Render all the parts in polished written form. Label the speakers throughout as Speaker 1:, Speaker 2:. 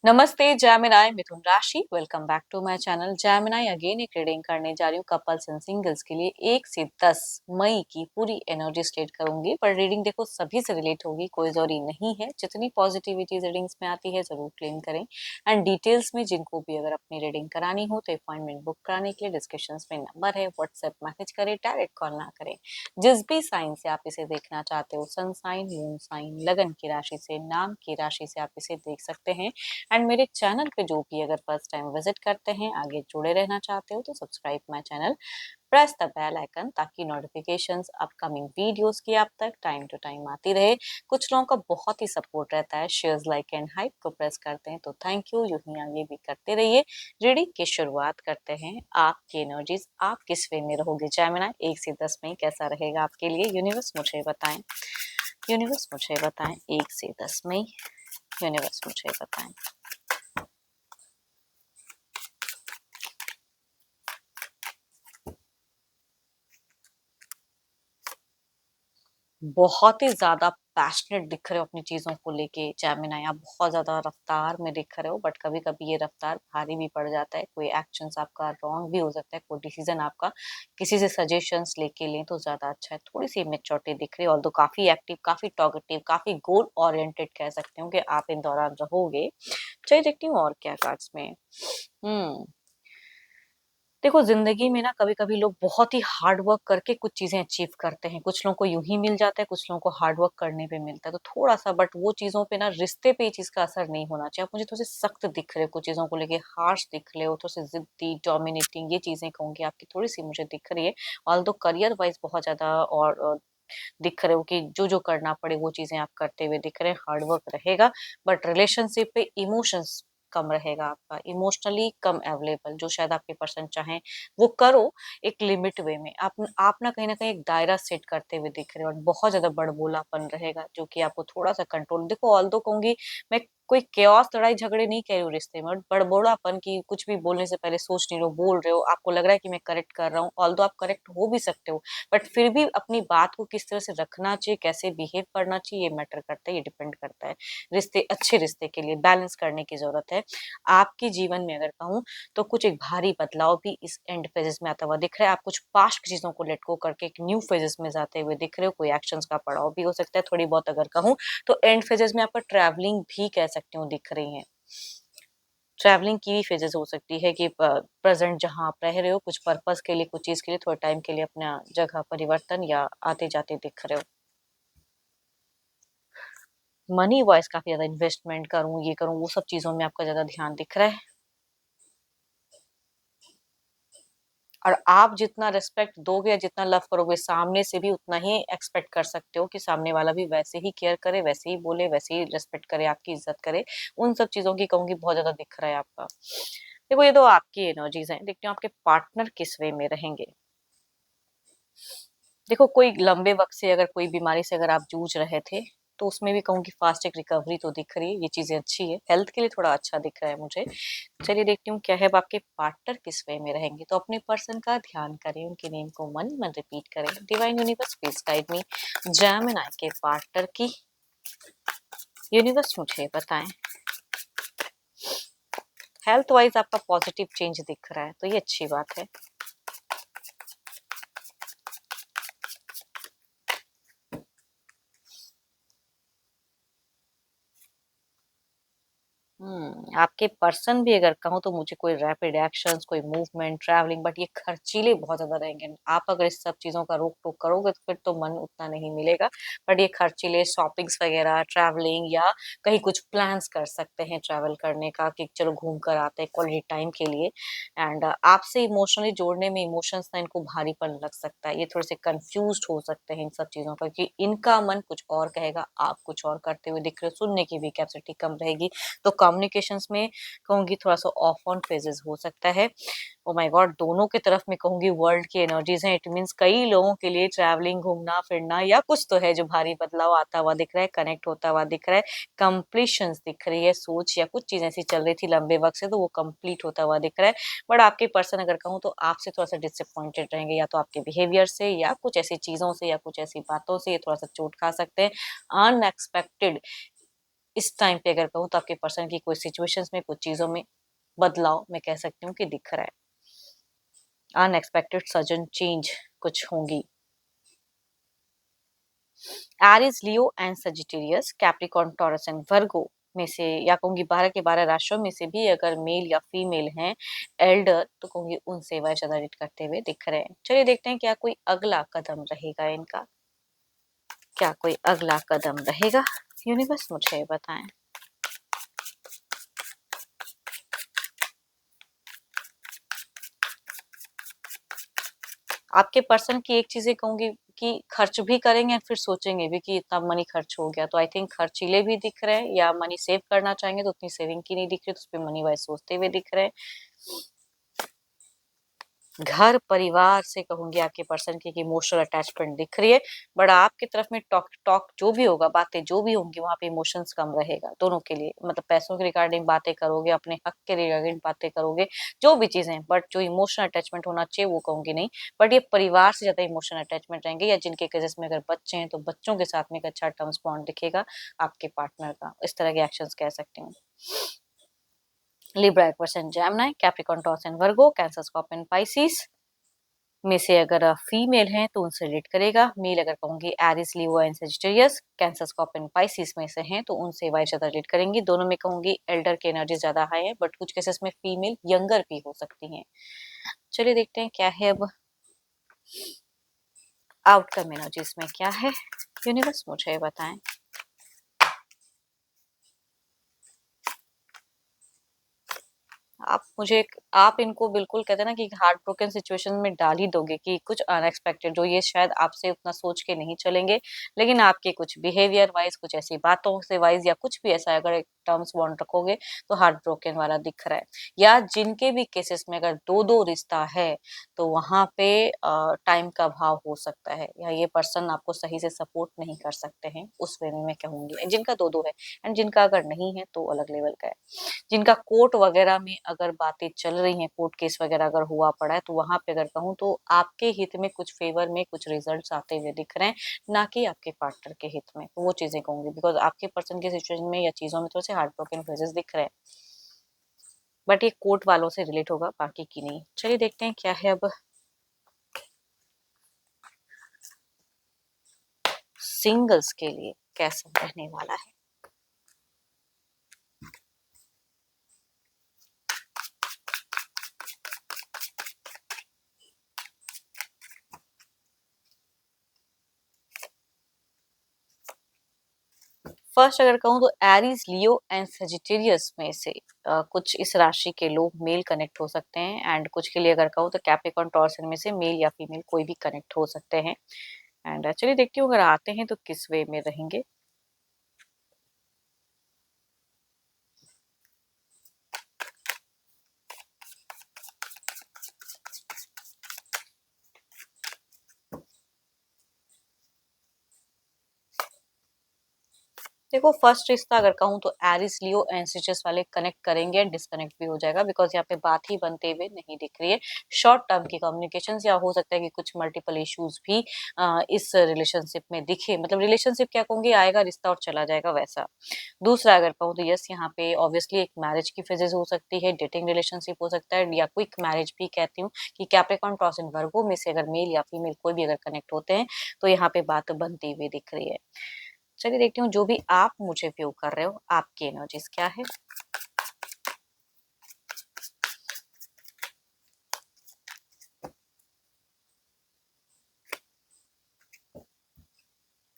Speaker 1: नमस्ते जैमिनाई मिथुन राशि। Welcome back to my channel Gemini. Again एक रीडिंग करने जा रही हूँ कपल्स एंड सिंगल्स के लिए 1 से 10 मई की पूरी एनर्जी स्टेट करूंगी। पर रीडिंग देखो सभी से रिलेट होगी, कोई जरूरी नहीं है। जितनी पॉजिटिविटी रीडिंग्स में आती है जरूर क्लेम करें। एंड डिटेल्स में जिनको भी अगर अपनी रीडिंग करानी हो तो अपॉइंटमेंट बुक कराने के लिए डिस्क्रिप्शन में नंबर है, व्हाट्सएप मैसेज करें, डायरेक्ट कॉल ना करें। जिस भी साइन से आप इसे देखना चाहते हो, सन साइन, मून साइन, लगन की राशि से, नाम की राशि से आप इसे देख सकते हैं। एंड मेरे चैनल पे जो भी अगर फर्स्ट टाइम विजिट करते हैं, आगे जुड़े रहना चाहते हो तो subscribe my channel, press the bell icon ताकि नोटिफिकेशंस अपकमिंग वीडियोस की आप तक टाइम टू टाइम आती रहे। कुछ लोगों का बहुत ही सपोर्ट रहता है, शेयर्स, लाइक एंड हाइप को प्रेस करते हैं तो थैंक यू। यूं ही आगे भी करते रहिए। रीडिंग की शुरुआत करते हैं। आपकी एनर्जीज आप किस वे में रहोगे जैमिना 1 से 10 में कैसा रहेगा आपके लिए? यूनिवर्स मुझे बताएं। यूनिवर्स मुझे बताएं 1 से 10 में। यूनिवर्स मुझे बताएं। बहुत ही ज़्यादा पैशनेट दिख रहे हो अपनी चीज़ों को लेके जेमिनी। आप बहुत ज़्यादा रफ्तार में दिख रहे हो, बट कभी-कभी ये रफ्तार भारी भी पड़ जाता है। कोई एक्शंस आपका रॉन्ग भी हो सकता है, कोई डिसीजन आपका किसी से सजेशंस लेके लें तो ज़्यादा अच्छा है। थोड़ी-सी मैच्योरिटी दिख रही है, ऑल्दो काफ़ी एक्टिव, काफ़ी टॉकेटिव, काफ़ी गोल ओरिएंटेड कह सकते हो कि आप इन दौरान रहोगे। चलिए देखती हूँ और क्या कार्ड्स में। हुँ। देखो जिंदगी में ना कभी-कभी लोग बहुत ही हार्ड वर्क करके कुछ चीजें अचीव करते हैं। कुछ लोगों को यूं ही मिल जाता है, कुछ लोगों को हार्ड वर्क करने पे मिलता है। तो थोड़ा सा, बट वो चीजों पे ना, रिश्ते पे ये चीज का असर नहीं होना चाहिए। आप मुझे थोड़े से सख्त दिख रहे हो, कुछ चीजों को लेके हार्श दिख रहे हो, थोड़े से जिद्दी, डोमिनेटिंग, ये चीजें कहूंगी आपकी थोड़ी सी मुझे दिख रही है। ऑल्दो करियर वाइज बहुत ज्यादा और दिख रहे हो कि जो जो करना पड़े वो चीजें आप करते हुए दिख रहे हैं। हार्ड वर्क रहेगा, बट रिलेशनशिप पे इमोशंस कम रहेगा आपका, इमोशनली कम अवेलेबल। जो शायद आपके पर्सन चाहें वो करो, एक लिमिट वे में। आप ना कहीं एक दायरा सेट करते हुए दिख रहे हो, और बहुत ज्यादा बड़बोलापन रहेगा जो कि आपको थोड़ा सा कंट्रोल। देखो ऑल्दो कहूंगी मैं, कोई केओस लड़ाई झगड़े नहीं कह रही हूँ रिश्ते में, बड़बोलापन की कुछ भी बोलने से पहले सोच नहीं रहे हो, बोल रहे हो, आपको लग रहा है कि मैं करेक्ट कर रहा हूँ। ऑल्दो आप करेक्ट हो भी सकते हो, बट फिर भी अपनी बात को किस तरह से रखना चाहिए, कैसे बिहेव करना चाहिए, ये मैटर करता है, ये डिपेंड करता है। रिश्ते, अच्छे रिश्ते के लिए बैलेंस करने की जरूरत है। आपके जीवन में अगर कहूँ तो कुछ एक भारी बदलाव भी इस एंड फेजेस में आता हुआ दिख रहा है। आप कुछ पास्ट की चीजों को लेट गो करके एक न्यू फेजेस में जाते हुए दिख रहे हो। कोई एक्शंस का पड़ाव भी हो सकता है थोड़ी बहुत अगर कहूँ तो। एंड फेजेस में आपका ट्रैवलिंग भी कह सकती हूँ दिख रही है। ट्रैवलिंग की भी फेजेस हो सकती है कि प्रेजेंट जहाँ आप रह रहे हो, कुछ पर्पस के लिए, कुछ चीज के लिए थोड़े टाइम के लिए अपना जगह परिवर्तन या आते जाते दिख रहे हो। मनी वाइज काफी ज्यादा इन्वेस्टमेंट करूं, ये करूं, वो सब चीजों में आपका ज्यादा ध्यान दिख रहा है। और आप जितना रिस्पेक्ट दोगे या जितना लव करोगे, सामने से भी उतना ही एक्सपेक्ट कर सकते हो कि सामने वाला भी वैसे ही केयर करे, वैसे ही बोले, वैसे ही रिस्पेक्ट करे, आपकी इज्जत करे। उन सब चीजों की कहूंगी बहुत ज्यादा दिख रहा है आपका। देखो ये तो आपकी एनर्जीज हैं, देखते हो आपके पार्टनर किस वे में रहेंगे। देखो कोई लंबे वक्त से अगर कोई बीमारी से अगर आप जूझ रहे थे तो उसमें भी कहूंगी फास्ट एक रिकवरी तो दिख रही है। ये चीजें अच्छी है, हेल्थ के लिए थोड़ा अच्छा दिख रहा है मुझे। चलिए देखती हूँ क्या है। अब आपके पार्टनर किस वे में रहेंगे, तो अपने पर्सन का ध्यान करें, उनके नेम को मन मन रिपीट करें। Divine universe please guide me. Gemini के पार्टनर की यूनिवर्स मुझे बताएं। हेल्थ वाइज आपका पॉजिटिव चेंज दिख रहा है तो ये अच्छी बात है। आपके पर्सन भी अगर कहूँ तो मुझे कोई रैपिड एक्शंस, कोई मूवमेंट, ट्रैवलिंग, बट ये खर्चीले बहुत ज्यादा रहेंगे। आप अगर इस सब चीजों का रोक टोक करोगे तो फिर तो मन उतना नहीं मिलेगा। बट ये खर्चीले शॉपिंग्स वगैरह, ट्रैवलिंग, या कहीं कुछ प्लान्स कर सकते हैं ट्रैवल करने का कि चलो घूम कर आते हैं क्वालिटी टाइम के लिए। एंड आपसे इमोशनली जोड़ने में इमोशंस ना इनको भारीपन लग सकता है। ये थोड़े से कंफ्यूज हो सकते हैं इन सब चीजों का कि इनका मन कुछ और कहेगा, आप कुछ और करते हुए दिख रहे हो। सुनने की भी कैपेसिटी कम रहेगी, तो कम्युनिकेशंस में कहूंगी थोड़ा सा ऑफ ऑन फेजेस हो सकता है। ओ माय गॉड, दोनों की तरफ में कहूंगी वर्ल्ड की एनर्जीज हैं। इट मींस कई लोगों के लिए ट्रैवलिंग, घूमना फिरना या कुछ तो है जो भारी बदलाव आता हुआ दिख रहा है, कनेक्ट होता हुआ दिख रहा है। कंप्लीशंस दिख रही है, सोच या कुछ चीज ऐसी चल रही थी लंबे वक्त से तो वो कंप्लीट होता हुआ दिख रहा है। बट आपके पर्सन अगर कहूँ तो आपसे थोड़ा सा डिसअपॉइंटेड रहेंगे, या तो आपके बिहेवियर से, या कुछ ऐसी चीजों से, या कुछ ऐसी बातों से ये थोड़ा सा चोट खा सकते हैं। अनएक्सपेक्टेड इस टाइम पे अगर कहूँ तो आपके पर्सन की कोई सिचुएशंस में, कुछ चीजों में बदलाव मैं कह सकती हूँ कि दिख रहा है। अनएक्सपेक्टेड सडन चेंज कुछ होंगी। Aries, Leo and Sagittarius, Capricorn, Taurus and Virgo में से, या कहूंगी 12 के 12 राशियों में से भी अगर मेल या फीमेल हैं एल्डर, तो कहूंगी उनसे वाइज रिलेट करते हुए दिख रहे हैं। चलिए देखते हैं क्या कोई अगला कदम रहेगा इनका, क्या कोई अगला कदम रहेगा। यूनिवर्स मुझे बताएं। आपके पर्सन की एक चीजें कहूंगी कि खर्च भी करेंगे और फिर सोचेंगे भी कि इतना मनी खर्च हो गया, तो आई थिंक खर्चीले भी दिख रहे हैं, या मनी सेव करना चाहेंगे तो उतनी सेविंग की नहीं दिख रही, तो उस पर मनी वाइज सोचते हुए दिख रहे हैं। घर परिवार से कहूंगी आपके पर्सन की इमोशनल अटैचमेंट दिख रही है, बट आपकी तरफ में टॉक टॉक जो भी होगा, बातें जो भी होंगी, वहां पे इमोशंस कम रहेगा दोनों के लिए। मतलब पैसों के रिगार्डिंग बातें करोगे, अपने हक के रिगार्डिंग बातें करोगे, जो भी चीजें, बट जो इमोशनल अटैचमेंट होना चाहिए वो कहूंगी नहीं। बट ये परिवार से ज्यादा इमोशनल अटैचमेंट रहेंगे, या जिनके केसेस में अगर बच्चे हैं तो बच्चों के साथ में एक अच्छा टर्म्स बॉन्ड दिखेगा आपके पार्टनर का, इस तरह के एक्शंस कह सकती हूँ। Libra, Aquarius, Gemini, Capricorn, Taurus and Virgo, cancer, Scorpio, Pisces में से अगर फीमेल हैं तो उनसे रिलेट करेगा। मेल अगर कहूंगी Aries, Leo and Sagittarius, Cancer, Scorpio, Pisces में से हैं तो उनसे वाइज ज्यादा रिलेट करेंगी। दोनों में कहूंगी एल्डर की एनर्जी ज्यादा हाई है, बट कुछ केसेस में फीमेल यंगर भी हो सकती हैं। चलिए देखते हैं क्या है अब आउटकम एनर्जीज में क्या है। यूनिवर्स मुझे बताएं। आप इनको बिल्कुल कहते हैं ना कि हार्ट ब्रोकन सिचुएशन में डाल ही दोगे, कि कुछ अनएक्सपेक्टेड जो ये शायद आपसे उतना सोच के नहीं चलेंगे, लेकिन आपके कुछ बिहेवियर वाइज, कुछ ऐसी बातों से वाइज, या कुछ भी ऐसा अगर एक टर्म्स बॉन्ड रखोगे तो हार्ट ब्रोकन वाला दिख रहा है। या जिनके भी केसेस में अगर दो दो रिश्ता है तो वहां पे टाइम का अभाव हो सकता है, या ये पर्सन आपको सही से सपोर्ट नहीं कर सकते हैं, उस वे में मैं कहूंगी जिनका दो दो है। एंड जिनका अगर नहीं है तो अलग लेवल का है। जिनका कोर्ट वगैरह में अगर बातें चल रही हैं, कोर्ट केस वगैरह अगर हुआ पड़ा है, तो वहां पे अगर कहूँ तो आपके हित में कुछ फेवर में कुछ रिजल्ट्स आते हुए दिख रहे हैं, ना कि आपके पार्टनर के हित में। तो वो चीजें कहूंगी, बिकॉज आपके पर्सन के सिचुएशन में या चीजों में थोड़े से हार्ट ब्रोकन फेजेस दिख रहे हैं, बट ये कोर्ट वालों से रिलेट होगा, बाकी की नहीं। चलिए देखते हैं क्या है अब सिंगल्स के लिए कैसा रहने वाला है। फर्स्ट अगर कहूँ तो एरीज, लियो एंड सेजिटेरियस में से कुछ इस राशि के लोग मेल कनेक्ट हो सकते हैं, एंड कुछ के लिए अगर कहूँ तो कैप्रिकॉर्न, टॉरस में से मेल या फीमेल कोई भी कनेक्ट हो सकते हैं। एंड चलिए देखती हूँ अगर आते हैं तो किस वे में रहेंगे। देखो फर्स्ट रिश्ता अगर कहूँ तो एरिस, लियो एंड सिचस वाले कनेक्ट करेंगे एंड डिस्कनेक्ट भी हो जाएगा, बिकॉज यहाँ पे बात ही बनते हुए नहीं दिख रही है। शॉर्ट टर्म की कम्युनिकेशन, या हो सकता है कि कुछ मल्टीपल इश्यूज भी इस रिलेशनशिप में दिखे। मतलब रिलेशनशिप क्या कहूंगी, आएगा रिश्ता और चला जाएगा वैसा। दूसरा अगर कहूँ तो यस, यहाँ पे ऑब्वियसली एक मैरिज की फेजेस हो सकती है, डेटिंग रिलेशनशिप हो सकता है, या क्विक मैरिज भी कहती हूँ कि कैप्रिकॉर्न, टॉरस एंड वर्गो में से अगर मेल या फीमेल कोई भी अगर कनेक्ट होते हैं तो यहाँ पे बात बनती हुई दिख रही है। चलिए देखती हूँ जो भी आप मुझे व्यू कर रहे हो आपकी एनर्जीज क्या है।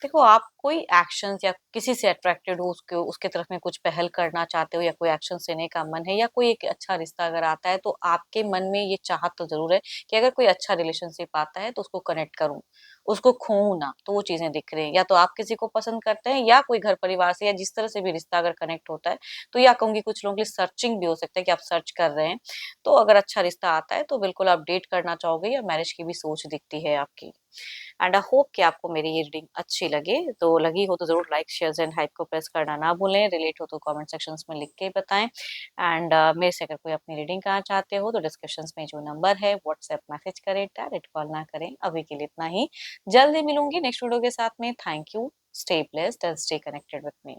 Speaker 1: देखो आप कोई एक्शंस या किसी से अट्रैक्टेड हो, उसके उसके तरफ में कुछ पहल करना चाहते हो, या कोई एक्शन लेने का मन है, या कोई एक अच्छा रिश्ता अगर आता है तो आपके मन में ये चाहत तो जरूर है कि अगर कोई अच्छा रिलेशनशिप आता है तो उसको कनेक्ट करूं, उसको खोऊं ना। तो वो चीजें दिख रही हैं, या तो आप किसी को पसंद करते हैं, या कोई घर परिवार से या जिस तरह से भी रिश्ता अगर कनेक्ट होता है, तो या कहूंगी कुछ लोगों के लिए सर्चिंग भी हो सकता है कि आप सर्च कर रहे हैं। तो अगर अच्छा रिश्ता आता है तो बिल्कुल आप डेट करना चाहोगे, या मैरिज की भी सोच दिखती है आपकी। एंड आई होप कि आपको मेरी ये रीडिंग अच्छी लगे, तो लगी हो तो जरूर लाइक, शेयर एंड हाइप को प्रेस करना ना भूलें। रिलेट हो तो कमेंट सेक्शंस में लिख के बताएं। एंड मेरे से अगर कोई अपनी रीडिंग करना चाहते हो तो डिस्क्रिप्शंस में जो नंबर है व्हाट्सएप मैसेज करें, डायरेक्ट कॉल ना करें। अभी के लिए इतना ही, जल्दी मिलूंगी नेक्स्ट वीडियो के साथ में। Thank you, stay blessed and stay connected with me.